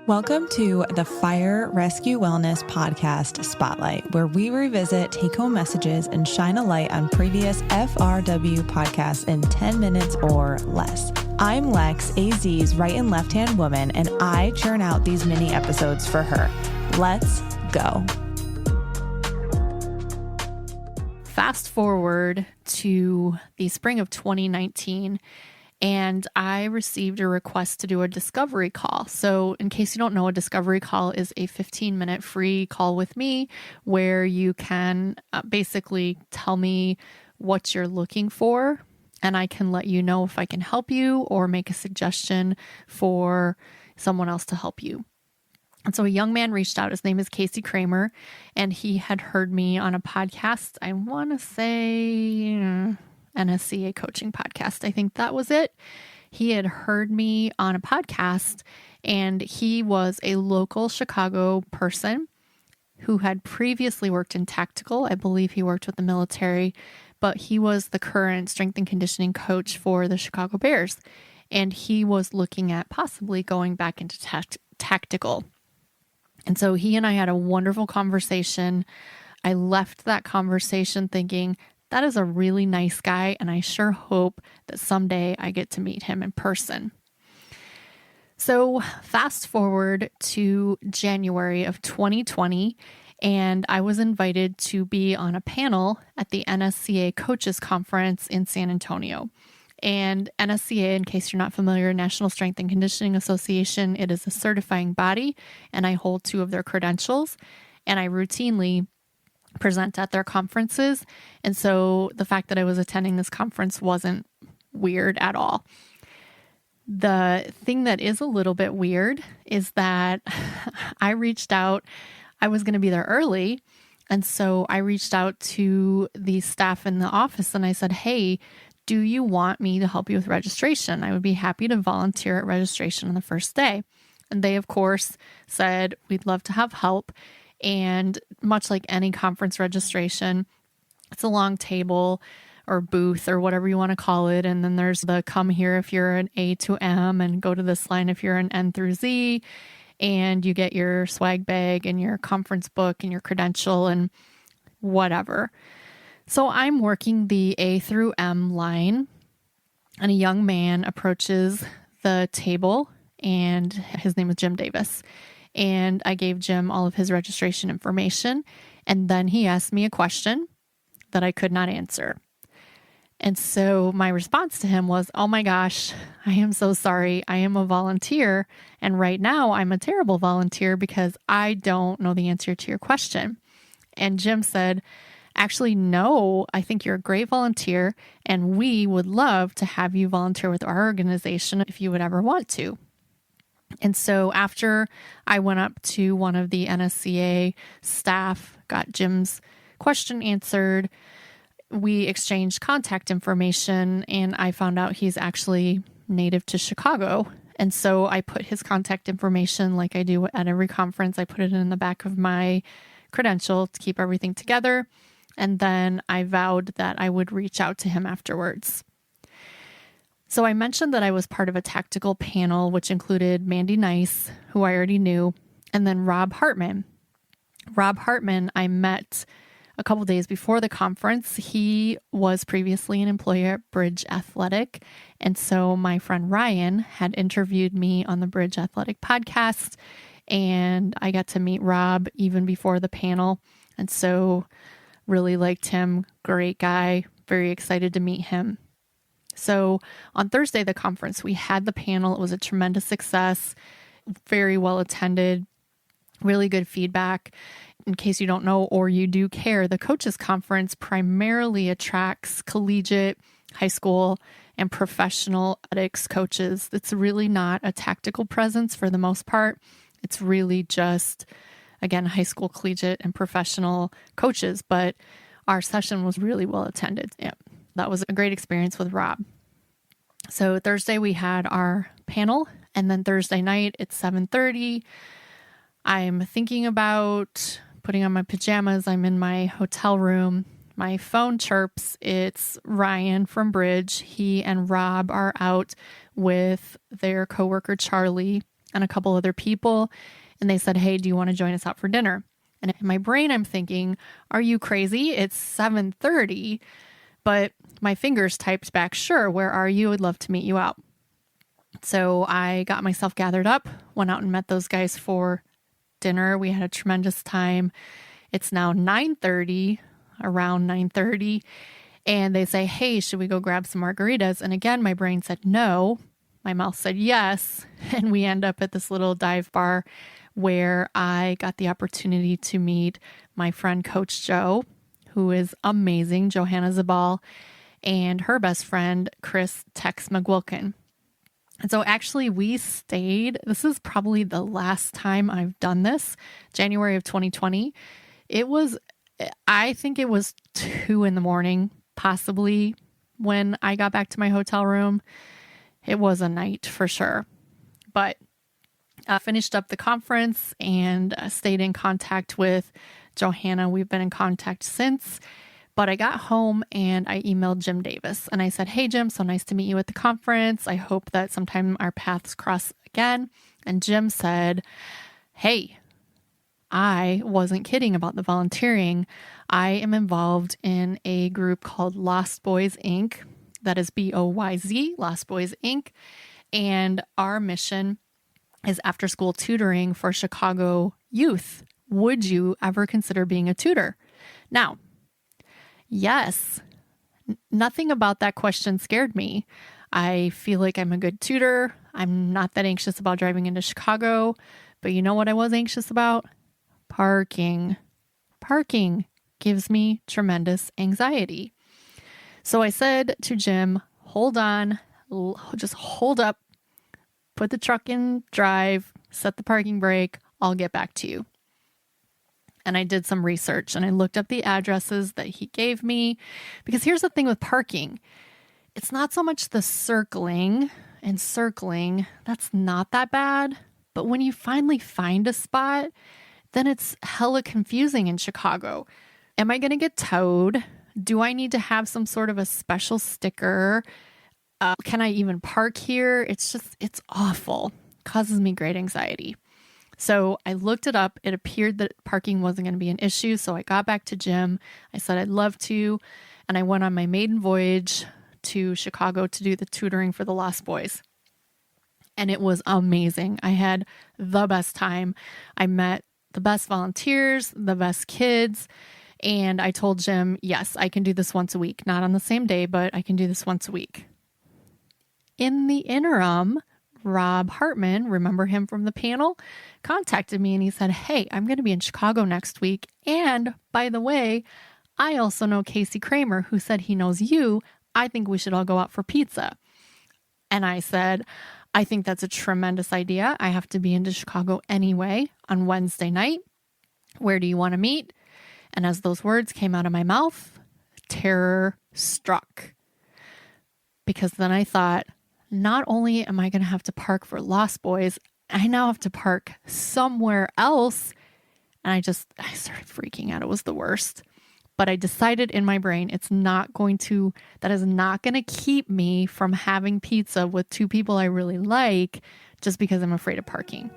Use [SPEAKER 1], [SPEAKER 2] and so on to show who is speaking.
[SPEAKER 1] Welcome to the Fire Rescue Wellness Podcast Spotlight, where we revisit take-home messages and shine a light on previous FRW podcasts in 10 minutes or less. I'm Lex, AZ's right and left-hand woman, and I churn out these mini episodes for her. Let's go.
[SPEAKER 2] Fast forward to the spring of 2019, and I received a request to do a discovery call. So in case you don't know, a discovery call is a 15-minute free call with me where you can basically tell me what you're looking for, and I can let you know if I can help you or make a suggestion for someone else to help you. And so a young man reached out. His name is Casey Kramer, and he had heard me on a podcast. I want to say NSCA coaching podcast. I think that was it. He had heard me on a podcast, and he was a local Chicago person who had previously worked in tactical. I believe he worked with the military, but he was the current strength and conditioning coach for the Chicago Bears. And he was looking at possibly going back into tactical. And so he and I had a wonderful conversation. I left that conversation thinking, that is a really nice guy, and I sure hope that someday I get to meet him in person. So fast forward to January of 2020, and I was invited to be on a panel at the NSCA Coaches Conference in San Antonio. And NSCA, in case you're not familiar, National Strength and Conditioning Association, it is a certifying body, and I hold 2 of their credentials, and I routinely present at their conferences. And so the fact that I was attending this conference wasn't weird at all. The thing that is a little bit weird is that I reached out. I was going to be there early. And so I reached out to the staff in the office and I said, hey, do you want me to help you with registration? I would be happy to volunteer at registration on the first day. And they, of course, said, we'd love to have help. And much like any conference registration, it's a long table or booth or whatever you want to call it. And then there's the come here if you're an A to M and go to this line if you're an N through Z. And you get your swag bag and your conference book and your credential and whatever. So I'm working the A through M line, and a young man approaches the table, and his name is Jim Davis. And I gave Jim all of his registration information. And then he asked me a question that I could not answer. And so my response to him was, oh my gosh, I am so sorry. I am a volunteer. And right now I'm a terrible volunteer because I don't know the answer to your question. And Jim said, actually, no, I think you're a great volunteer. And we would love to have you volunteer with our organization if you would ever want to. And so after I went up to one of the NSCA staff, got Jim's question answered, we exchanged contact information, and I found out he's actually native to Chicago. And so I put his contact information, like I do at every conference, I put it in the back of my credential to keep everything together. And then I vowed that I would reach out to him afterwards. So I mentioned that I was part of a tactical panel, which included Mandy Nice, who I already knew, and then Rob Hartman. Rob Hartman, I met a couple days before the conference. He was previously an employee at Bridge Athletic. And so my friend Ryan had interviewed me on the Bridge Athletic podcast, and I got to meet Rob even before the panel. And so really liked him. Great guy. Very excited to meet him. So on Thursday, the conference, we had the panel. It was a tremendous success, very well attended, really good feedback. In case you don't know or you do care, the Coaches Conference primarily attracts collegiate, high school, and professional athletics coaches. It's really not a tactical presence for the most part. It's really just, again, high school, collegiate, and professional coaches. But our session was really well attended. Yeah. That was a great experience with Rob. So Thursday we had our panel, and then Thursday night it's 7:30. I'm thinking about putting on my pajamas. I'm in my hotel room. My phone chirps. It's Ryan from Bridge. He and Rob are out with their coworker Charlie and a couple other people. And they said, hey, do you want to join us out for dinner? And in my brain, I'm thinking, are you crazy? It's 7:30. But my fingers typed back, sure, where are you? I'd love to meet you out. So I got myself gathered up, went out and met those guys for dinner. We had a tremendous time. It's now 9:30, around 9:30. And they say, hey, should we go grab some margaritas? And again, my brain said no. My mouth said yes. And we end up at this little dive bar where I got the opportunity to meet my friend, Coach Joe, who is amazing, Johanna Zabal, and her best friend, Chris Tex McGuilkin. And so actually we stayed, this is probably the last time I've done this, January of 2020. I think it was 2 a.m, possibly, when I got back to my hotel room. It was a night for sure. But I finished up the conference and stayed in contact with Johanna. We've been in contact since. But I got home and I emailed Jim Davis and I said, hey, Jim, so nice to meet you at the conference. I hope that sometime our paths cross again. And Jim said, hey, I wasn't kidding about the volunteering. I am involved in a group called Lost Boys, Inc. That is BOYZ, Lost Boys, Inc. And our mission is after school tutoring for Chicago youth. Would you ever consider being a tutor? Now, yes, nothing about that question scared me. I feel like I'm a good tutor. I'm not that anxious about driving into Chicago, but you know what I was anxious about? Parking. Parking gives me tremendous anxiety. So I said to Jim, hold on, just hold up, put the truck in drive, set the parking brake, I'll get back to you. And I did some research and I looked up the addresses that he gave me, because here's the thing with parking. It's not so much the circling, that's not that bad. But when you finally find a spot, then it's hella confusing in Chicago. Am I going to get towed? Do I need to have some sort of a special sticker? Can I even park here? It's awful. It causes me great anxiety. So I looked it up. It appeared that parking wasn't going to be an issue. So I got back to Jim. I said I'd love to. And I went on my maiden voyage to Chicago to do the tutoring for the Lost Boys. And it was amazing. I had the best time. I met the best volunteers, the best kids. And I told Jim, yes, I can do this once a week. Not on the same day, but I can do this once a week. In the interim, Rob Hartman, remember him from the panel, contacted me and he said, hey, I'm going to be in Chicago next week. And by the way, I also know Casey Kramer, who said he knows you. I think we should all go out for pizza. And I said, I think that's a tremendous idea. I have to be into Chicago anyway on Wednesday night. Where do you want to meet? And as those words came out of my mouth, terror struck. Because then I thought, not only am I going to have to park for Lost Boys, I now have to park somewhere else. And I started freaking out. It was the worst. But I decided in my brain, that is not going to keep me from having pizza with two people I really like just because I'm afraid of parking.